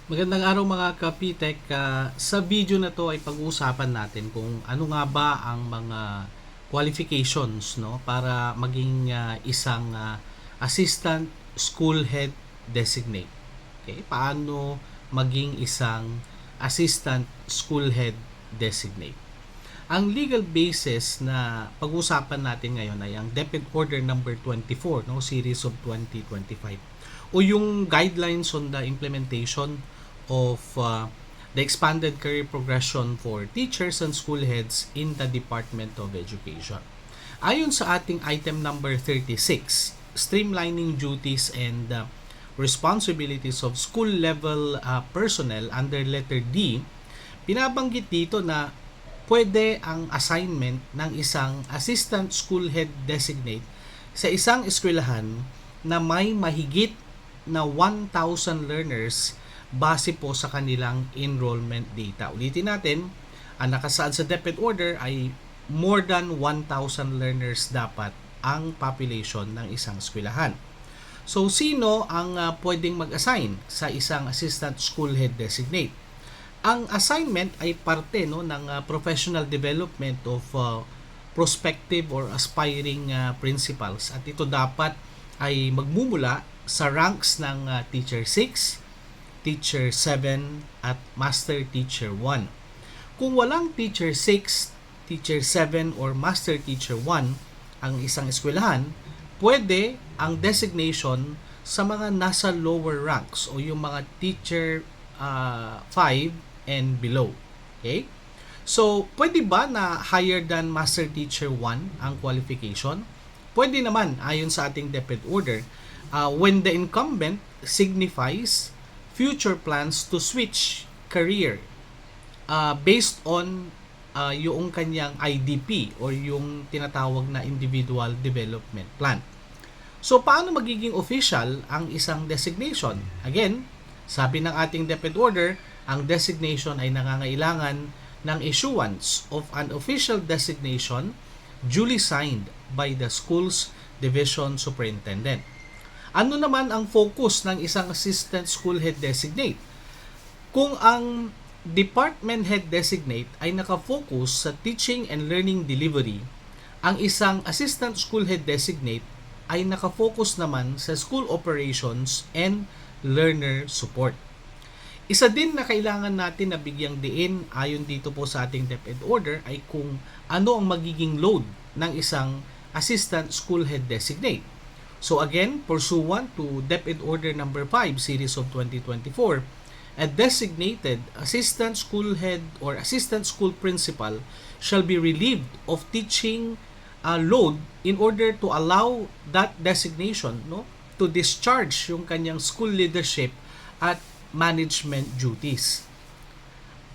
Magandang araw mga kapitek. Sa video na to ay pag-uusapan natin kung ano nga ba ang mga qualifications no para maging isang assistant school head designate. Okay? Paano maging isang assistant school head designate? Ang legal basis na pag-usapan natin ngayon ay ang DepEd Order number 24 no series of 2025 o yung guidelines on the implementation of the expanded career progression for teachers and school heads in the Department of Education. Ayon sa ating item number 36, streamlining duties and responsibilities of school level personnel under letter D, pinabanggit dito na pwede ang assignment ng isang assistant school head designate sa isang eskwelahan na may mahigit na 1,000 learners base po sa kanilang enrollment data. Ulitin natin, ang nakasaad sa DepEd order ay more than 1,000 learners dapat ang population ng isang eskwelahan. So, sino ang pwedeng mag-assign sa isang assistant school head designate? Ang assignment ay parte no ng professional development of prospective or aspiring principals at ito dapat ay magmumula sa ranks ng Teacher 6, Teacher 7 at Master Teacher 1. Kung walang Teacher 6, Teacher 7 or Master Teacher 1 ang isang eskwelahan, pwede ang designation sa mga nasa lower ranks o yung mga Teacher 5 and below. Okay? So, pwede ba na higher than Master Teacher 1 ang qualification? Pwede naman ayon sa ating DepEd order when the incumbent signifies future plans to switch career based on yung kanyang IDP or yung tinatawag na individual development plan. So, paano magiging official ang isang designation? Again, sabi ng ating DepEd order, ang designation ay nangangailangan ng issuance of an official designation duly signed by the school's division superintendent. Ano naman ang focus ng isang assistant school head designate? Kung ang department head designate ay nakafocus sa teaching and learning delivery, ang isang assistant school head designate ay nakafocus naman sa school operations and learner support. Isa din na kailangan natin na bigyang diin ayon dito po sa ating DepEd order ay kung ano ang magiging load ng isang assistant school head designate. So again, pursuant to DepEd order number 5 series of 2024, a designated assistant school head or assistant school principal shall be relieved of teaching load in order to allow that designation to discharge yung kanyang school leadership at management duties.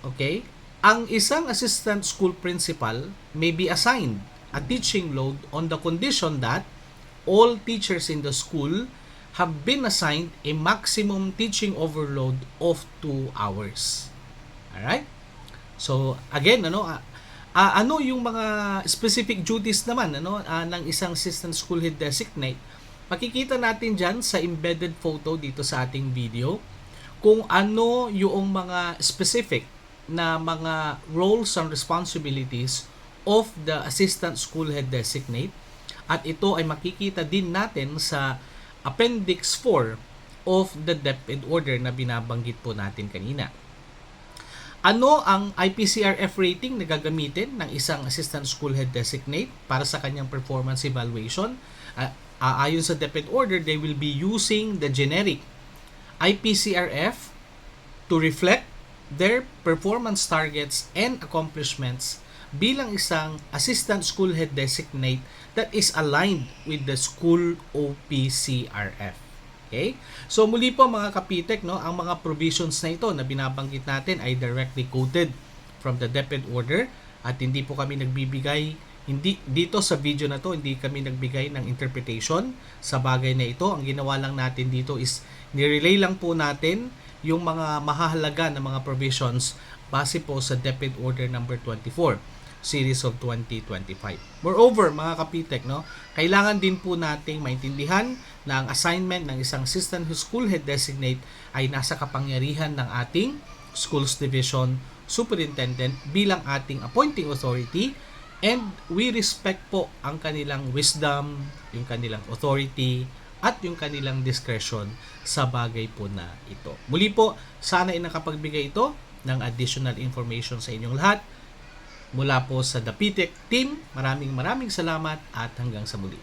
Okay? Ang isang assistant school principal may be assigned a teaching load on the condition that all teachers in the school have been assigned a maximum teaching overload of 2 hours. Alright? So, again, ano yung mga specific duties naman ng isang assistant school head designate? Makikita natin dyan sa embedded photo dito sa ating video kung ano yung mga specific na mga roles and responsibilities of the assistant school head designate at ito ay makikita din natin sa Appendix 4 of the DepEd order na binabanggit po natin kanina. Ano ang IPCRF rating na gagamitin ng isang assistant school head designate para sa kanyang performance evaluation? Ayon sa DepEd order, they will be using the generic IPCRF to reflect their performance targets and accomplishments bilang isang assistant school head designate that is aligned with the school OPCRF. Okay? So muli po mga kapitek, ang mga provisions na ito na binabanggit natin ay directly quoted from the DepEd order at hindi po kami nagbibigay dito sa video na to, hindi kami nagbigay ng interpretation sa bagay na ito. Ang ginawa lang natin dito is nirelay lang po natin yung mga mahahalaga na mga provisions base po sa DepEd order number 24 series of 2025. Moreover, mga kapitek, kailangan din po nating maintindihan na ang assignment ng isang assistant school head designate ay nasa kapangyarihan ng ating schools division superintendent bilang ating appointing authority, and we respect po ang kanilang wisdom, yung kanilang authority, at yung kanilang discretion sa bagay po na ito. Muli po, sana ay nakapagbigay ito ng additional information sa inyong lahat. Mula po sa The PTech team, maraming salamat at hanggang sa muli.